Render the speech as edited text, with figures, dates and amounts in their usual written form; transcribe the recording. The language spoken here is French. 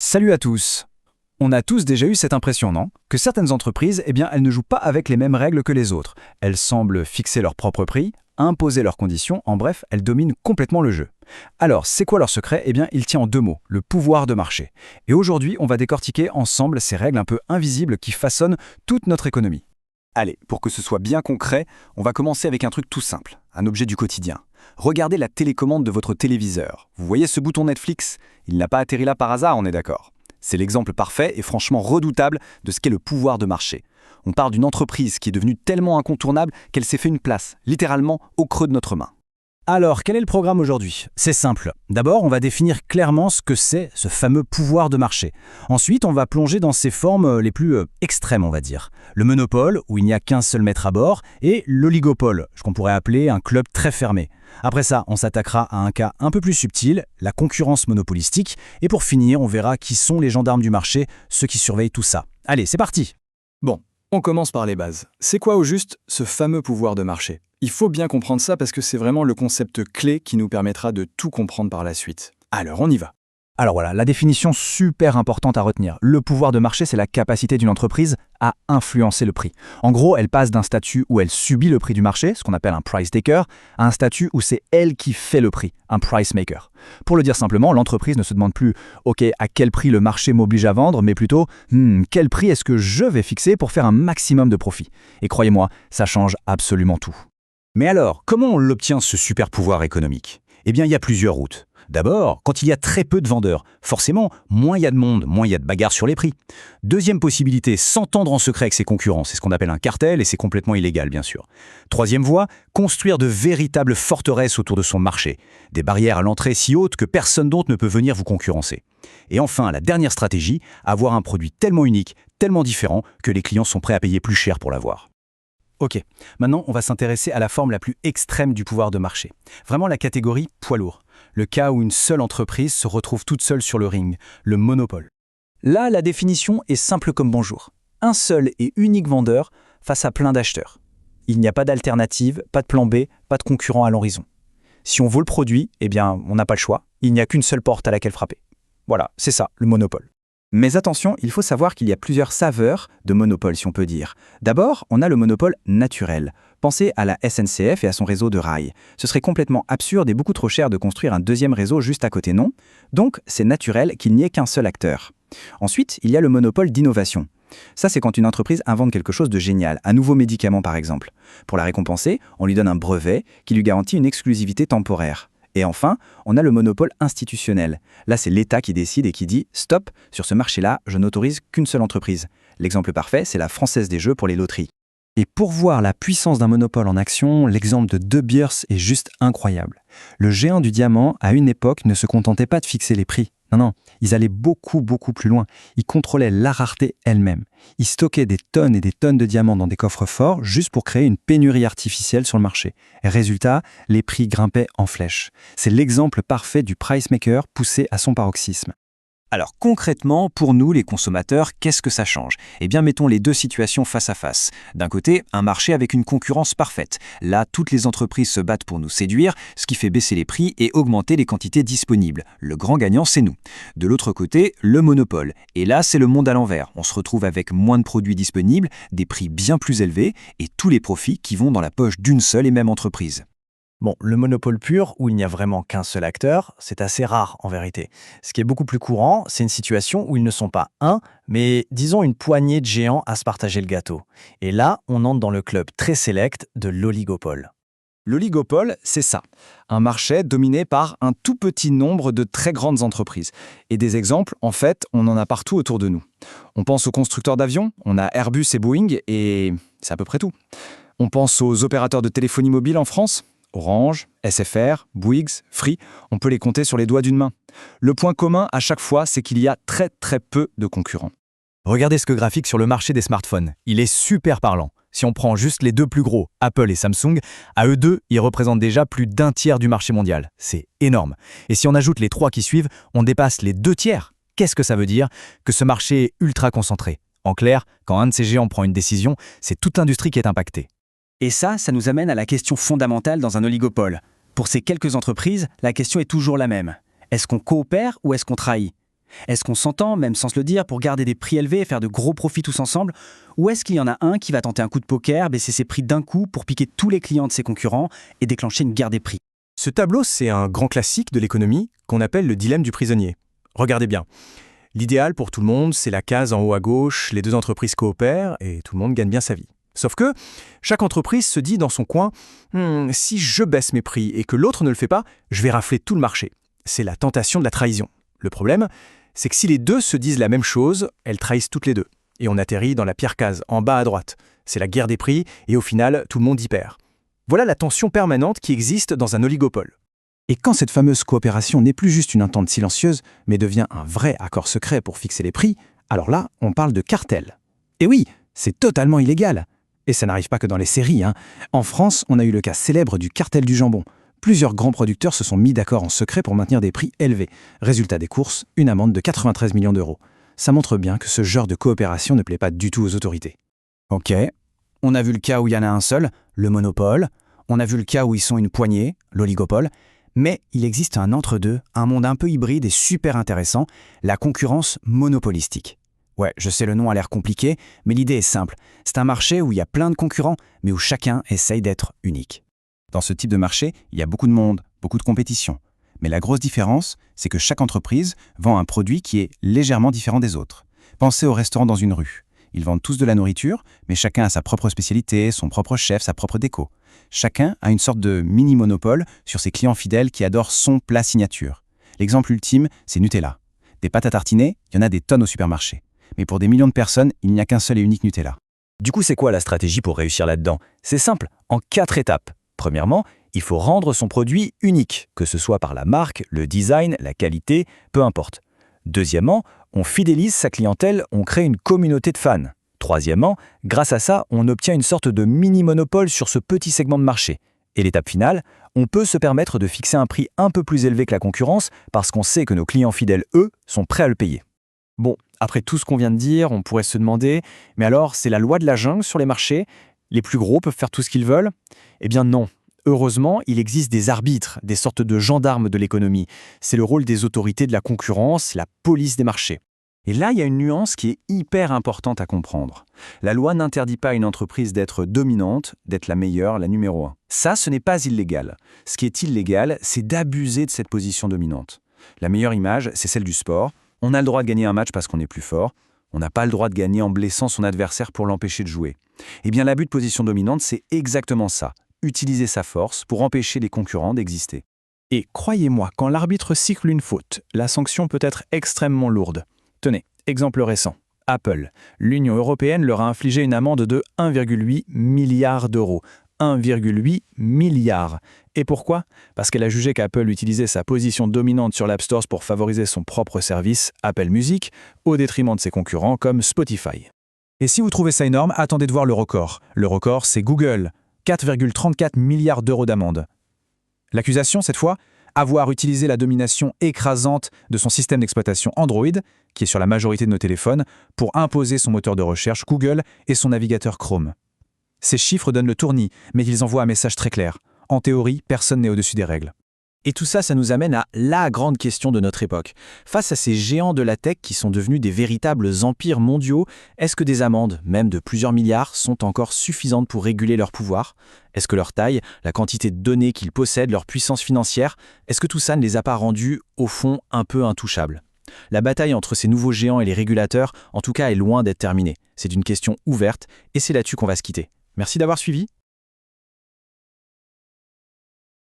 Salut à tous. On a tous déjà eu cette impression, non? Que certaines entreprises, elles ne jouent pas avec les mêmes règles que les autres. Elles semblent fixer leur propre prix, imposer leurs conditions, en bref, elles dominent complètement le jeu. Alors, c'est quoi leur secret? Il tient en deux mots, le pouvoir de marché. Et aujourd'hui, on va décortiquer ensemble ces règles un peu invisibles qui façonnent toute notre économie. Allez, pour que ce soit bien concret, on va commencer avec un truc tout simple, un objet du quotidien. Regardez la télécommande de votre téléviseur. Vous voyez ce bouton Netflix? Il n'a pas atterri là par hasard, on est d'accord. C'est l'exemple parfait et franchement redoutable de ce qu'est le pouvoir de marché. On parle d'une entreprise qui est devenue tellement incontournable qu'elle s'est fait une place, littéralement au creux de notre main. Alors, quel est le programme aujourd'hui? C'est simple. D'abord, on va définir clairement ce que c'est, ce fameux pouvoir de marché. Ensuite, on va plonger dans ses formes les plus extrêmes, on va dire. Le monopole, où il n'y a qu'un seul maître à bord, et l'oligopole, ce qu'on pourrait appeler un club très fermé. Après ça, on s'attaquera à un cas un peu plus subtil, la concurrence monopolistique. Et pour finir, on verra qui sont les gendarmes du marché, ceux qui surveillent tout ça. Allez, c'est parti! Bon, on commence par les bases. C'est quoi au juste ce fameux pouvoir de marché? Il faut bien comprendre ça parce que c'est vraiment le concept clé qui nous permettra de tout comprendre par la suite. Alors on y va. Alors voilà, la définition super importante à retenir. Le pouvoir de marché, c'est la capacité d'une entreprise à influencer le prix. En gros, elle passe d'un statut où elle subit le prix du marché, ce qu'on appelle un price taker, à un statut où c'est elle qui fait le prix, un price maker. Pour le dire simplement, l'entreprise ne se demande plus « Ok, à quel prix le marché m'oblige à vendre ?» mais plutôt « Quel prix est-ce que je vais fixer pour faire un maximum de profit ?» Et croyez-moi, ça change absolument tout. Mais alors, comment on l'obtient ce super pouvoir économique? Il y a plusieurs routes. D'abord, quand il y a très peu de vendeurs, forcément, moins il y a de monde, moins il y a de bagarres sur les prix. Deuxième possibilité, s'entendre en secret avec ses concurrents, c'est ce qu'on appelle un cartel et c'est complètement illégal bien sûr. Troisième voie, construire de véritables forteresses autour de son marché, des barrières à l'entrée si hautes que personne d'autre ne peut venir vous concurrencer. Et enfin, la dernière stratégie, avoir un produit tellement unique, tellement différent que les clients sont prêts à payer plus cher pour l'avoir. Ok, maintenant on va s'intéresser à la forme la plus extrême du pouvoir de marché. Vraiment la catégorie poids lourd. Le cas où une seule entreprise se retrouve toute seule sur le ring, le monopole. Là, la définition est simple comme bonjour. Un seul et unique vendeur face à plein d'acheteurs. Il n'y a pas d'alternative, pas de plan B, pas de concurrent à l'horizon. Si on veut le produit, on n'a pas le choix. Il n'y a qu'une seule porte à laquelle frapper. Voilà, c'est ça, le monopole. Mais attention, il faut savoir qu'il y a plusieurs saveurs de monopole, si on peut dire. D'abord, on a le monopole naturel. Pensez à la SNCF et à son réseau de rails. Ce serait complètement absurde et beaucoup trop cher de construire un deuxième réseau juste à côté, non? Donc, c'est naturel qu'il n'y ait qu'un seul acteur. Ensuite, il y a le monopole d'innovation. Ça, c'est quand une entreprise invente quelque chose de génial, un nouveau médicament par exemple. Pour la récompenser, on lui donne un brevet qui lui garantit une exclusivité temporaire. Et enfin, on a le monopole institutionnel. Là, c'est l'État qui décide et qui dit « Stop, sur ce marché-là, je n'autorise qu'une seule entreprise ». L'exemple parfait, c'est la Française des Jeux pour les loteries. Et pour voir la puissance d'un monopole en action, l'exemple de De Beers est juste incroyable. Le géant du diamant, à une époque, ne se contentait pas de fixer les prix. Non, ils allaient beaucoup plus loin. Ils contrôlaient la rareté elle-même. Ils stockaient des tonnes et des tonnes de diamants dans des coffres forts juste pour créer une pénurie artificielle sur le marché. Et résultat, les prix grimpaient en flèche. C'est l'exemple parfait du price maker poussé à son paroxysme. Alors concrètement, pour nous les consommateurs, qu'est-ce que ça change? Mettons les deux situations face à face. D'un côté, un marché avec une concurrence parfaite. Là, toutes les entreprises se battent pour nous séduire, ce qui fait baisser les prix et augmenter les quantités disponibles. Le grand gagnant, c'est nous. De l'autre côté, le monopole. Et là, c'est le monde à l'envers. On se retrouve avec moins de produits disponibles, des prix bien plus élevés et tous les profits qui vont dans la poche d'une seule et même entreprise. Bon, le monopole pur, où il n'y a vraiment qu'un seul acteur, c'est assez rare en vérité. Ce qui est beaucoup plus courant, c'est une situation où ils ne sont pas un, mais disons une poignée de géants à se partager le gâteau. Et là, on entre dans le club très sélect de l'oligopole. L'oligopole, c'est ça. Un marché dominé par un tout petit nombre de très grandes entreprises. Et des exemples, en fait, on en a partout autour de nous. On pense aux constructeurs d'avions, on a Airbus et Boeing, et c'est à peu près tout. On pense aux opérateurs de téléphonie mobile en France, Orange, SFR, Bouygues, Free, on peut les compter sur les doigts d'une main. Le point commun à chaque fois, c'est qu'il y a très peu de concurrents. Regardez ce graphique sur le marché des smartphones. Il est super parlant. Si on prend juste les deux plus gros, Apple et Samsung, à eux deux, ils représentent déjà plus d'un tiers du marché mondial. C'est énorme. Et si on ajoute les trois qui suivent, on dépasse les 2/3. Qu'est-ce que ça veut dire? Que ce marché est ultra concentré. En clair, quand un de ces géants prend une décision, c'est toute l'industrie qui est impactée. Et ça nous amène à la question fondamentale dans un oligopole. Pour ces quelques entreprises, la question est toujours la même. Est-ce qu'on coopère ou est-ce qu'on trahit? Est-ce qu'on s'entend, même sans se le dire, pour garder des prix élevés et faire de gros profits tous ensemble? Ou est-ce qu'il y en a un qui va tenter un coup de poker, baisser ses prix d'un coup pour piquer tous les clients de ses concurrents et déclencher une guerre des prix? Ce tableau, c'est un grand classique de l'économie qu'on appelle le dilemme du prisonnier. Regardez bien. L'idéal pour tout le monde, c'est la case en haut à gauche, les deux entreprises coopèrent et tout le monde gagne bien sa vie. Sauf que chaque entreprise se dit dans son coin « si je baisse mes prix et que l'autre ne le fait pas, je vais rafler tout le marché ». C'est la tentation de la trahison. Le problème, c'est que si les deux se disent la même chose, elles trahissent toutes les deux. Et on atterrit dans la pire case, en bas à droite. C'est la guerre des prix et au final, tout le monde y perd. Voilà la tension permanente qui existe dans un oligopole. Et quand cette fameuse coopération n'est plus juste une entente silencieuse, mais devient un vrai accord secret pour fixer les prix, alors là, on parle de cartel. Et oui, c'est totalement illégal. Et ça n'arrive pas que dans les séries, hein. En France, on a eu le cas célèbre du cartel du jambon. Plusieurs grands producteurs se sont mis d'accord en secret pour maintenir des prix élevés. Résultat des courses, une amende de 93 millions d'euros. Ça montre bien que ce genre de coopération ne plaît pas du tout aux autorités. Ok, on a vu le cas où il y en a un seul, le monopole. On a vu le cas où ils sont une poignée, l'oligopole. Mais il existe un entre-deux, un monde un peu hybride et super intéressant, la concurrence monopolistique. Ouais, je sais, le nom a l'air compliqué, mais l'idée est simple. C'est un marché où il y a plein de concurrents, mais où chacun essaye d'être unique. Dans ce type de marché, il y a beaucoup de monde, beaucoup de compétition. Mais la grosse différence, c'est que chaque entreprise vend un produit qui est légèrement différent des autres. Pensez aux restaurants dans une rue. Ils vendent tous de la nourriture, mais chacun a sa propre spécialité, son propre chef, sa propre déco. Chacun a une sorte de mini-monopole sur ses clients fidèles qui adorent son plat signature. L'exemple ultime, c'est Nutella. Des pâtes à tartiner, il y en a des tonnes au supermarché. Mais pour des millions de personnes, il n'y a qu'un seul et unique Nutella. Du coup, c'est quoi la stratégie pour réussir là-dedans? C'est simple, en 4 étapes. Premièrement, il faut rendre son produit unique, que ce soit par la marque, le design, la qualité, peu importe. Deuxièmement, on fidélise sa clientèle, on crée une communauté de fans. Troisièmement, grâce à ça, on obtient une sorte de mini-monopole sur ce petit segment de marché. Et l'étape finale, on peut se permettre de fixer un prix un peu plus élevé que la concurrence parce qu'on sait que nos clients fidèles, eux, sont prêts à le payer. Bon, après tout ce qu'on vient de dire, on pourrait se demander, mais alors c'est la loi de la jungle sur les marchés? Les plus gros peuvent faire tout ce qu'ils veulent? Eh bien non. Heureusement, il existe des arbitres, des sortes de gendarmes de l'économie. C'est le rôle des autorités de la concurrence, la police des marchés. Et là, il y a une nuance qui est hyper importante à comprendre. La loi n'interdit pas à une entreprise d'être dominante, d'être la meilleure, la numéro 1. Ça, ce n'est pas illégal. Ce qui est illégal, c'est d'abuser de cette position dominante. La meilleure image, c'est celle du sport. On a le droit de gagner un match parce qu'on est plus fort. On n'a pas le droit de gagner en blessant son adversaire pour l'empêcher de jouer. Eh bien, l'abus de position dominante, c'est exactement ça. Utiliser sa force pour empêcher les concurrents d'exister. Et croyez-moi, quand l'arbitre siffle une faute, la sanction peut être extrêmement lourde. Tenez, exemple récent. Apple. L'Union européenne leur a infligé une amende de 1,8 milliard d'euros. 1,8 milliard. Et pourquoi? Parce qu'elle a jugé qu'Apple utilisait sa position dominante sur l'App Store pour favoriser son propre service, Apple Music, au détriment de ses concurrents comme Spotify. Et si vous trouvez ça énorme, attendez de voir le record. Le record, c'est Google. 4,34 milliards d'euros d'amende. L'accusation, cette fois, avoir utilisé la domination écrasante de son système d'exploitation Android, qui est sur la majorité de nos téléphones, pour imposer son moteur de recherche Google et son navigateur Chrome. Ces chiffres donnent le tournis, mais ils envoient un message très clair. En théorie, personne n'est au-dessus des règles. Et tout ça, ça nous amène à la grande question de notre époque. Face à ces géants de la tech qui sont devenus des véritables empires mondiaux, est-ce que des amendes, même de plusieurs milliards, sont encore suffisantes pour réguler leur pouvoir? Est-ce que leur taille, la quantité de données qu'ils possèdent, leur puissance financière, est-ce que tout ça ne les a pas rendus, au fond, un peu intouchables? La bataille entre ces nouveaux géants et les régulateurs, en tout cas, est loin d'être terminée. C'est une question ouverte et c'est là-dessus qu'on va se quitter. Merci d'avoir suivi